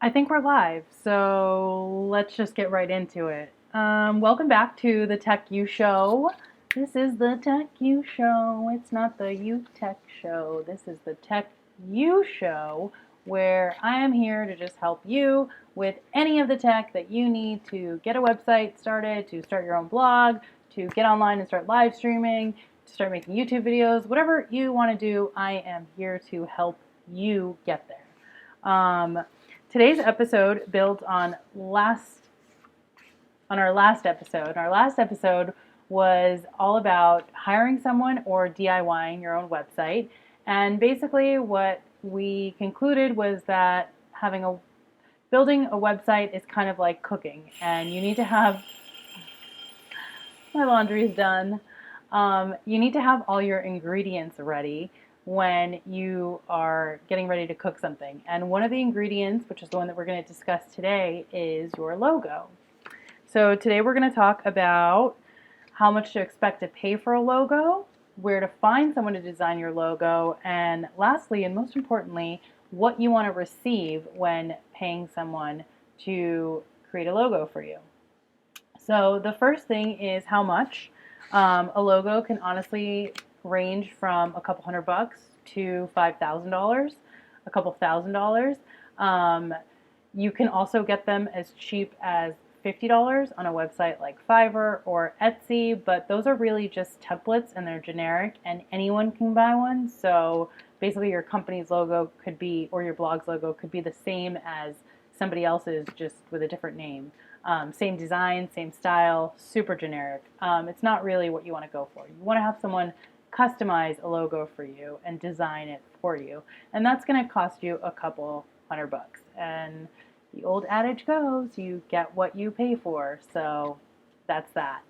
I think we're live, so let's just get right into it. Welcome back to the Tech U Show. This is the Tech U Show. It's not the You Tech Show. This is the Tech U Show, where I am here to just help you with any of the tech that you need to get a website started, to start your own blog, to get online and start live streaming, to start making YouTube videos, whatever you want to do. I am here to help you get there. Today's episode builds on our last episode. Our last episode was all about hiring someone or DIYing your own website. And basically what we concluded was that building a website is kind of like cooking, and you need to have my laundry is done. You need to have all your ingredients ready when you are getting ready to cook something. And one of the ingredients, which is the one that we're going to discuss today, is your logo. So today we're going to talk about how much to expect to pay for a logo, where to find someone to design your logo, and lastly, and most importantly, what you want to receive when paying someone to create a logo for you. So the first thing is how much. A logo can honestly range from a couple $100 to $5,000, a couple $1,000. You can also get them as cheap as $50 on a website like Fiverr or Etsy, but those are really just templates and they're generic and anyone can buy one. So basically your company's logo could be, or your blog's logo could be the same as somebody else's, just with a different name. Same design, same style, super generic. It's not really what you want to go for. You want to have someone customize a logo for you and design it for you. And that's going to cost you a couple $100. And the old adage goes, you get what you pay for. So that's that.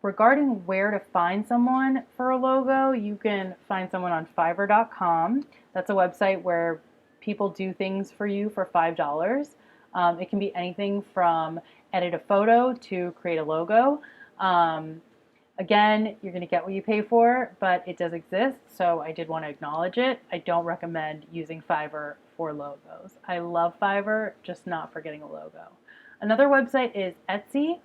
Regarding where to find someone for a logo, you can find someone on Fiverr.com. That's a website where people do things for you for $5. It can be anything from edit a photo to create a logo. Again, you're going to get what you pay for, but it does exist, so I did want to acknowledge it. I don't recommend using Fiverr for logos. I love Fiverr, just not for getting a logo. Another website is Etsy.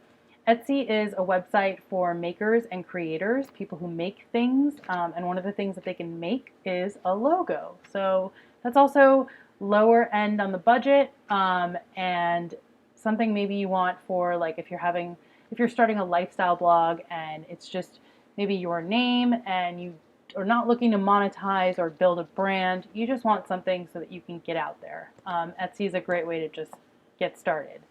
Etsy is a website for makers and creators, people who make things, and one of the things that they can make is a logo. So that's also lower end on the budget, and something maybe you want for, like, if you're starting a lifestyle blog and it's just maybe your name and you are not looking to monetize or build a brand, you just want something so that you can get out there. Etsy is a great way to just get started.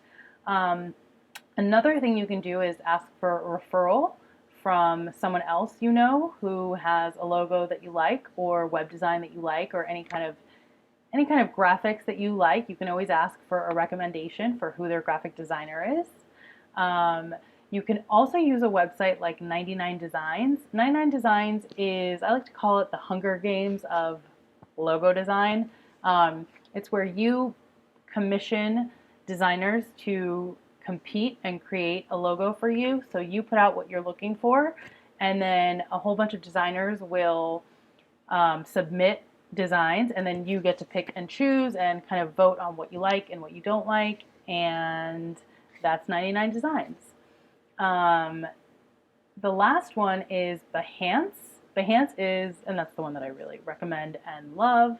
Another thing you can do is ask for a referral from someone else you know who has a logo that you like, or web design that you like, or any kind of graphics that you like. You can always ask for a recommendation for who their graphic designer is. You can also use a website like 99 Designs. 99 Designs is, I like to call it the Hunger Games of logo design. It's where you commission designers to compete and create a logo for you. So you put out what you're looking for, and then a whole bunch of designers will submit designs, and then you get to pick and choose and kind of vote on what you like and what you don't like, and that's 99 Designs. The last one is Behance. Behance is, and that's the one that I really recommend and love.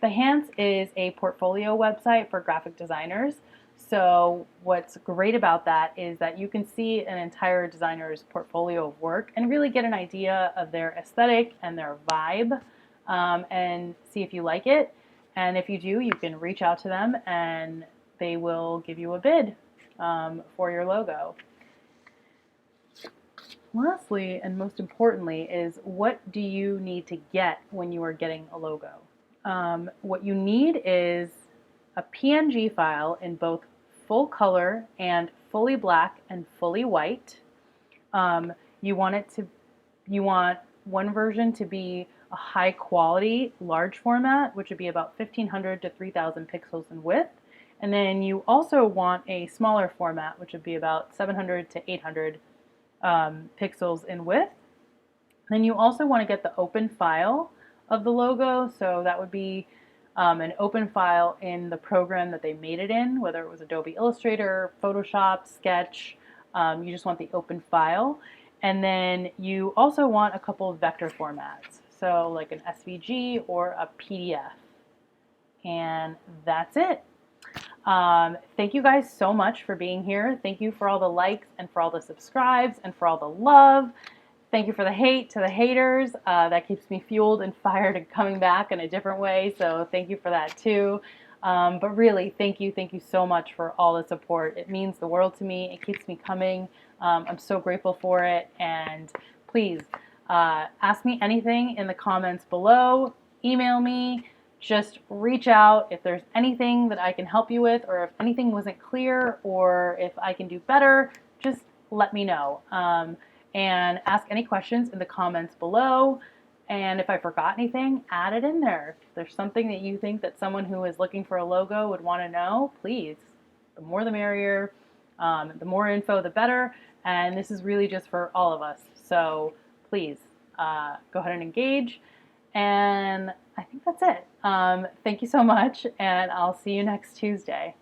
Behance is a portfolio website for graphic designers. So what's great about that is that you can see an entire designer's portfolio of work and really get an idea of their aesthetic and their vibe, and see if you like it. And if you do, you can reach out to them and they will give you a bid for your logo. Lastly, and most importantly, is what do you need to get when you are getting a logo? What you need is a PNG file in both full color and fully black and fully white. You want one version to be a high quality large format, which would be about 1,500 to 3,000 pixels in width. And then you also want a smaller format, which would be about 700 to 800 pixels in width. Then you also want to get the open file of the logo, so that would be an open file in the program that they made it in, whether it was Adobe Illustrator, Photoshop, Sketch. You just want the open file. And then you also want a couple of vector formats, so like an SVG or a PDF. And that's it. Thank you guys so much for being here. Thank you for all the likes and for all the subscribes and for all the love. Thank you for the hate to the haters. That keeps me fueled and fired and coming back in a different way. So thank you for that too. But really, thank you so much for all the support. It means the world to me. It keeps me coming. I'm so grateful for it. And please ask me anything in the comments below. Email me. Just reach out if there's anything that I can help you with, or if anything wasn't clear, or if I can do better, just let me know. And ask any questions in the comments below. And if I forgot anything, add it in there. If there's something that you think that someone who is looking for a logo would want to know, please. The more the merrier. The more info, the better. And this is really just for all of us. So please go ahead and engage. And I think that's it. Thank you so much, and I'll see you next Tuesday.